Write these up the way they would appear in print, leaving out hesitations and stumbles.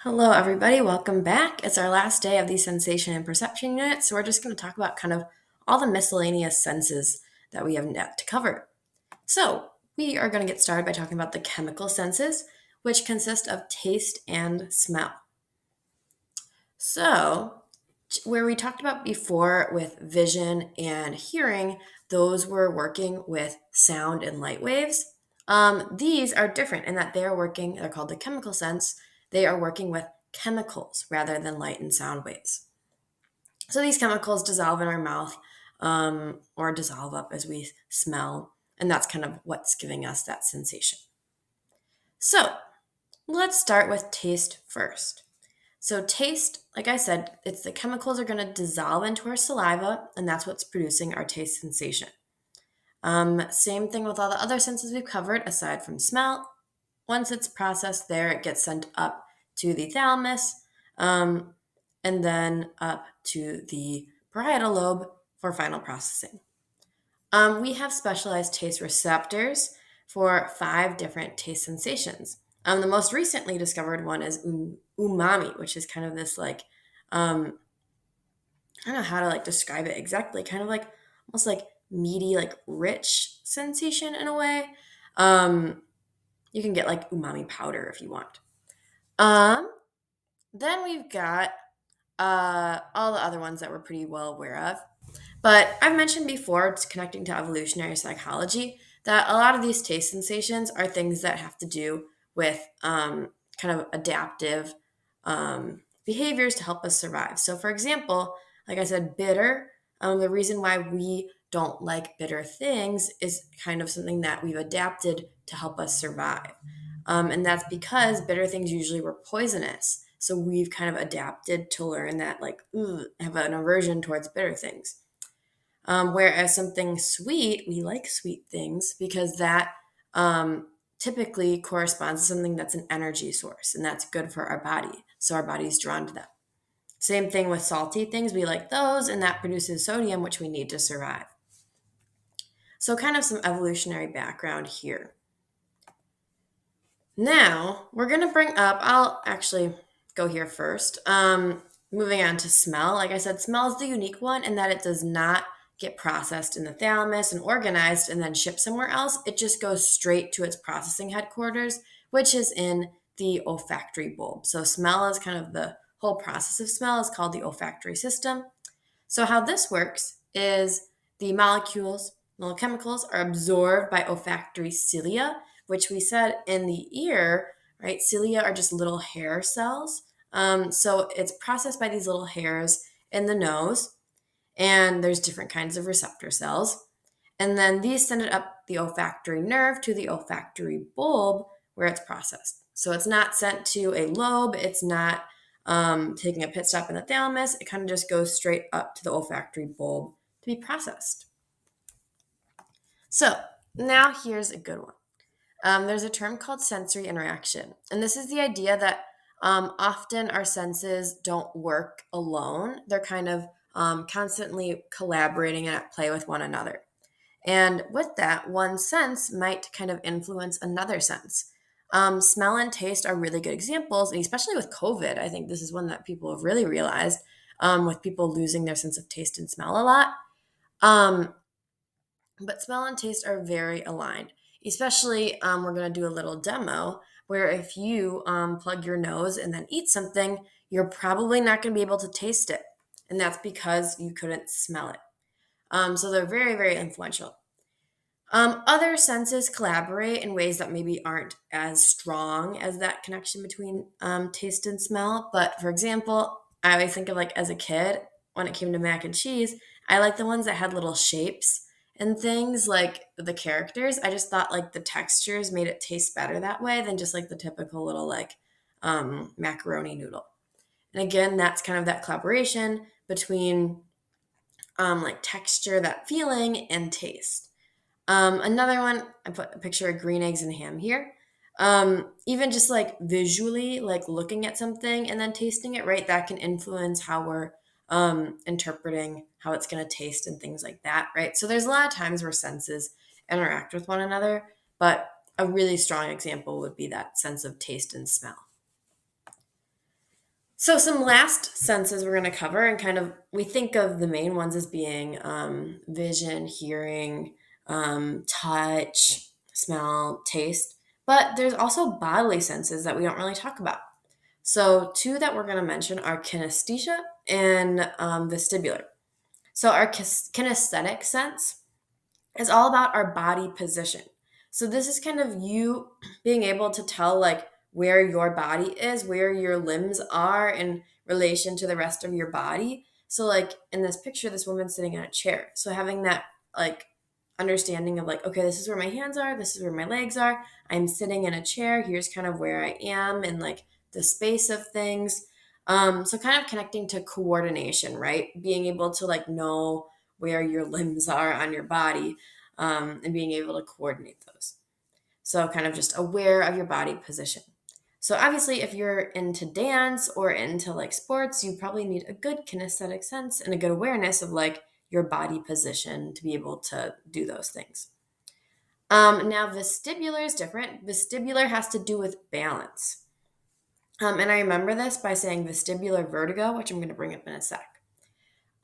Hello, everybody. Welcome back. It's our last day of the sensation and perception unit, so we're just going to talk about kind of all the miscellaneous senses that we have yet to cover. So, we are going to get started by talking about the chemical senses, which consist of taste and smell. So, where we talked about before with vision and hearing, those were working with sound and light waves. These are different in that they're called the chemical sense. They are working with chemicals rather than light and sound waves. So these chemicals dissolve in our mouth or dissolve up as we smell, and that's kind of what's giving us that sensation. So let's start with taste first. So, taste, like I said, it's the chemicals are going to dissolve into our saliva, and that's what's producing our taste sensation. Same thing with all the other senses we've covered, aside from smell. Once it's processed there, it gets sent up to the thalamus um, and then up to the parietal lobe for final processing. We have specialized taste receptors for five different taste sensations. The most recently discovered one is umami, which is kind of this um, I don't know how to describe it exactly, kind of like almost like meaty, like rich sensation in a way. Um, you can get like umami powder if you want. Um, then we've got all the other ones that we're pretty well aware of. But I've mentioned before, it's connecting to evolutionary psychology, that a lot of these taste sensations are things that have to do with kind of adaptive behaviors to help us survive. So, for example, like I said, bitter, the reason why we don't like bitter things is kind of something that we've adapted to help us survive. And that's because bitter things usually were poisonous. So we've kind of adapted to learn that, have an aversion towards bitter things. Whereas something sweet, we like sweet things because that typically corresponds to something that's an energy source and that's good for our body. So our body's drawn to that. Same thing with salty things. We like those and that produces sodium, which we need to survive. So, kind of some evolutionary background here. Now, we're going to bring up, I'll actually go here first. Moving on to smell. Like I said, smell is the unique one in that it does not get processed in the thalamus and organized and then shipped somewhere else. It just goes straight to its processing headquarters, which is in the olfactory bulb. So, smell is kind of the whole process of smell is called the olfactory system. So, how this works is the molecules, little chemicals, are absorbed by olfactory cilia, which we said in the ear, right? Cilia are just little hair cells. So, it's processed by these little hairs in the nose, and there's different kinds of receptor cells. And then these send it up the olfactory nerve to the olfactory bulb where it's processed. So it's not sent to a lobe, it's not taking a pit stop in the thalamus. It kind of just goes straight up to the olfactory bulb to be processed. So now here's a good one. There's a term called sensory interaction. And this is the idea that often our senses don't work alone, they're kind of constantly collaborating and at play with one another. And with that, one sense might kind of influence another sense. Smell and taste are really good examples, and especially with COVID, I think this is one that people have really realized with people losing their sense of taste and smell a lot. Um, but smell and taste are very aligned, especially we're going to do a little demo where if you plug your nose and then eat something, you're probably not going to be able to taste it. And that's because you couldn't smell it. So they're very, very influential. Other senses collaborate in ways that maybe aren't as strong as that connection between taste and smell. But for example, I always think of like as a kid, when it came to mac and cheese, I like the ones that had little shapes and things like the characters. I just thought like the textures made it taste better that way than just like the typical little macaroni noodle. And again, that's kind of that collaboration between like texture, that feeling, and taste. Another one, I put a picture of green eggs and ham here. Even just like visually, like looking at something and then tasting it, right? That can influence how we're interpreting how it's going to taste and things like that, right? So there's a lot of times where senses interact with one another, but a really strong example would be that sense of taste and smell. So some last senses we're going to cover, and kind of we think of the main ones as being vision, hearing, touch, smell, taste. But there's also bodily senses that we don't really talk about. So two that we're going to mention are kinesthesia and vestibular. So our kinesthetic sense is all about our body position. So this is kind of you being able to tell like where your body is, where your limbs are in relation to the rest of your body. So like in this picture, this woman's sitting in a chair. So having that like understanding of like, okay, this is where my hands are, this is where my legs are. I'm sitting in a chair. Here's kind of where I am and like the space of things. So kind of connecting to coordination, right? Being able to like know where your limbs are on your body, and being able to coordinate those. So, kind of just aware of your body position. So, obviously, if you're into dance or into like sports, you probably need a good kinesthetic sense and a good awareness of like your body position to be able to do those things. Now, vestibular is different. Vestibular has to do with balance. And I remember this by saying vestibular vertigo, which I'm going to bring up in a sec.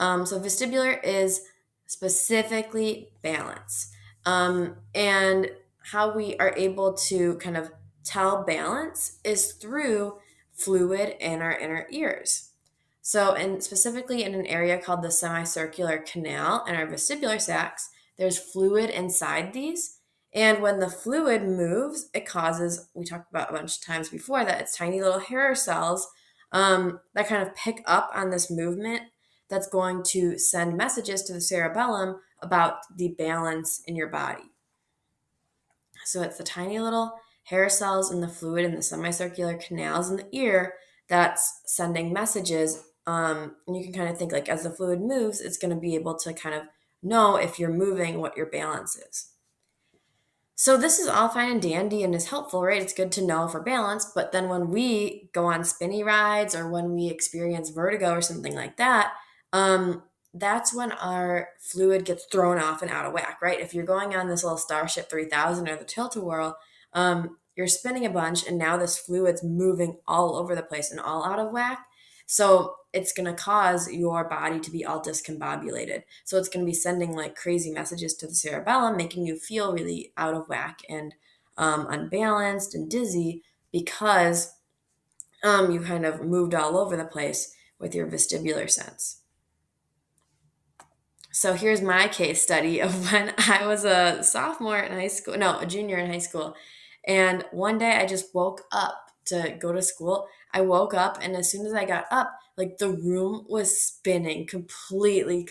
So vestibular is specifically balance. And how we are able to kind of tell balance is through fluid in our inner ears. So, and specifically in an area called the semicircular canal and our vestibular sacs, there's fluid inside these. And when the fluid moves, it causes, we talked about a bunch of times before, that it's tiny little hair cells that kind of pick up on this movement that's going to send messages to the cerebellum about the balance in your body. So it's the tiny little hair cells in the fluid in the semicircular canals in the ear that's sending messages. And you can kind of think like as the fluid moves, it's going to be able to kind of know if you're moving, what your balance is. So this is all fine and dandy and is helpful, right? It's good to know for balance. But then when we go on spinny rides or when we experience vertigo or something like that, that's when our fluid gets thrown off and out of whack, right? If you're going on this little Starship 3000 or the Tilt-A-Whirl, you're spinning a bunch and now this fluid's moving all over the place and all out of whack. So it's going to cause your body to be all discombobulated. So it's going to be sending like crazy messages to the cerebellum, making you feel really out of whack and unbalanced and dizzy because you kind of moved all over the place with your vestibular sense. So here's my case study of when I was a sophomore in high school, no, a junior in high school. And one day I just woke up to go to school. I woke up, and as soon as I got up, like the room was spinning completely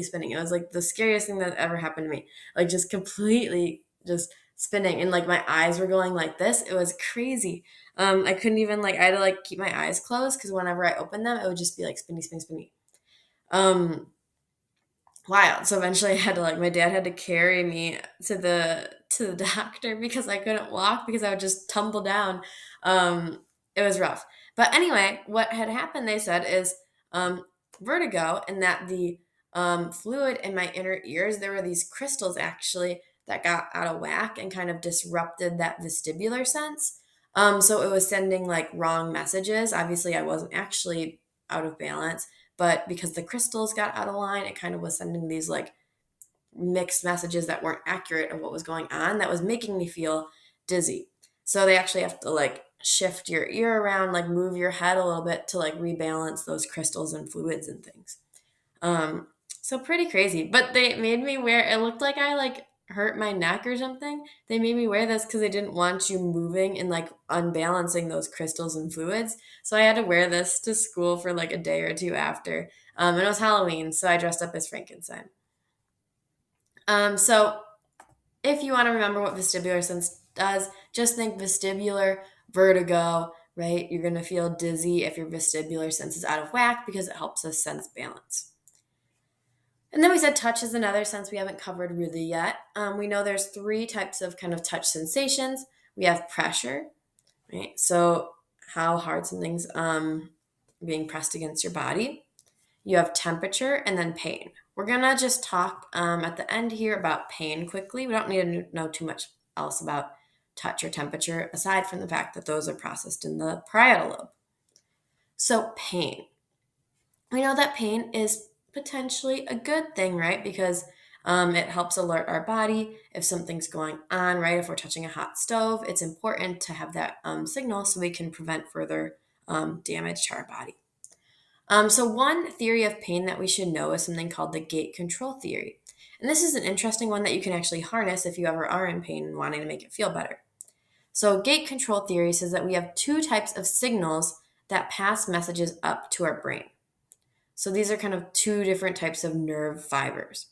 spinning. It was like the scariest thing that ever happened to me. Like just completely just spinning. And like my eyes were going like this. It was crazy. I couldn't even like, I had to like keep my eyes closed because whenever I opened them, it would just be like spinny. Um, Wild. So eventually I had to like my dad had to carry me to the doctor because I couldn't walk because I would just tumble down. It was rough. But anyway, what had happened, they said, is um, vertigo, and that the fluid in my inner ears, there were these crystals actually that got out of whack and kind of disrupted that vestibular sense. So it was sending like wrong messages. Obviously, I wasn't actually out of balance, but because the crystals got out of line, it kind of was sending these like mixed messages that weren't accurate of what was going on that was making me feel dizzy. So they actually have to like shift your ear around, like move your head a little bit to like rebalance those crystals and fluids and things. Um, so pretty crazy. But they made me wear, it looked like I like hurt my neck or something. They made me wear this because they didn't want you moving and like unbalancing those crystals and fluids. So I had to wear this to school for like a day or two after. And it was Halloween, so I dressed up as Frankenstein. So if you want to remember what vestibular sense does, just think vestibular vertigo, right? You're going to feel dizzy if your vestibular sense is out of whack because it helps us sense balance. And then we said touch is another sense we haven't covered really yet. We know there's three types of kind of touch sensations. We have pressure, right? So how hard something's being pressed against your body. You have temperature and then pain. We're gonna just talk at the end here about pain quickly. We don't need to know too much else about touch or temperature aside from the fact that those are processed in the parietal lobe. So pain. We know that pain is potentially a good thing, right? Because it helps alert our body if something's going on, right? If we're touching a hot stove, it's important to have that signal so we can prevent further damage to our body. So, one theory of pain that we should know is something called the gate control theory. And this is an interesting one that you can actually harness if you ever are in pain and wanting to make it feel better. So, gate control theory says that we have two types of signals that pass messages up to our brain. So these are kind of two different types of nerve fibers.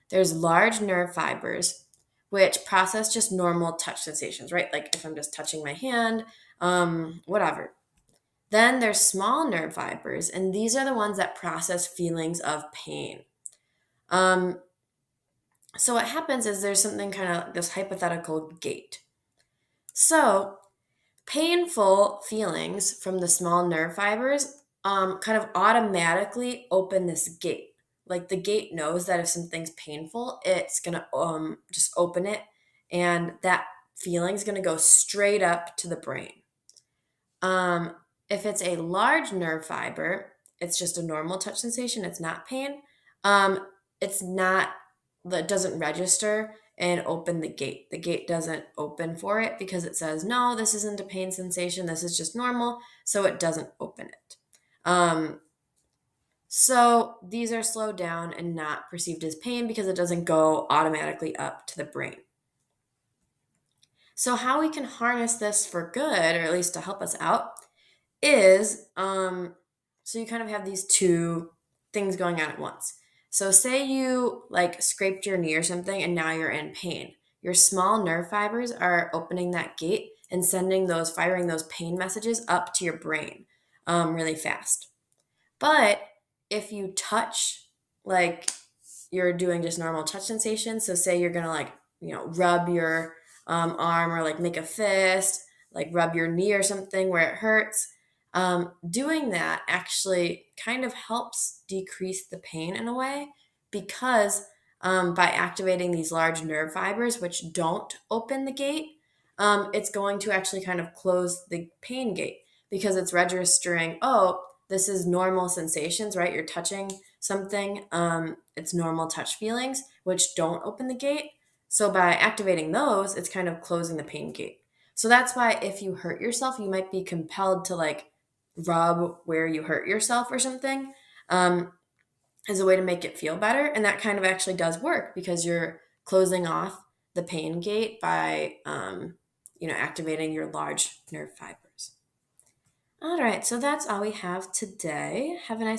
There's large nerve fibers, which process just normal touch sensations, right? Like if I'm just touching my hand, whatever. Then there's small nerve fibers, and these are the ones that process feelings of pain. Um, so what happens is there's something kind of this hypothetical gate. So painful feelings from the small nerve fibers kind of automatically open this gate. Like the gate knows that if something's painful, it's gonna just open it, and that feeling's gonna go straight up to the brain. Um, if it's a large nerve fiber, it's just a normal touch sensation. It's not pain. It's not that doesn't register and open the gate. The gate doesn't open for it because it says, no, this isn't a pain sensation. This is just normal. So it doesn't open it. So these are slowed down and not perceived as pain because it doesn't go automatically up to the brain. So, how we can harness this for good, or at least to help us out, is so you kind of have these two things going on at once. So say you like scraped your knee or something and now you're in pain. Your small nerve fibers are opening that gate and firing those pain messages up to your brain really fast. But if you touch, like you're doing just normal touch sensations, so say you're gonna like, rub your arm or like make a fist, like rub your knee or something where it hurts. Doing that actually kind of helps decrease the pain in a way because by activating these large nerve fibers, which don't open the gate, it's going to actually kind of close the pain gate because it's registering, oh, this is normal sensations, right? You're touching something, it's normal touch feelings, which don't open the gate. So by activating those, it's kind of closing the pain gate. So that's why if you hurt yourself, you might be compelled to like rub where you hurt yourself or something as a way to make it feel better. And that kind of actually does work because you're closing off the pain gate by, activating your large nerve fibers. All right, so that's all we have today. Have a nice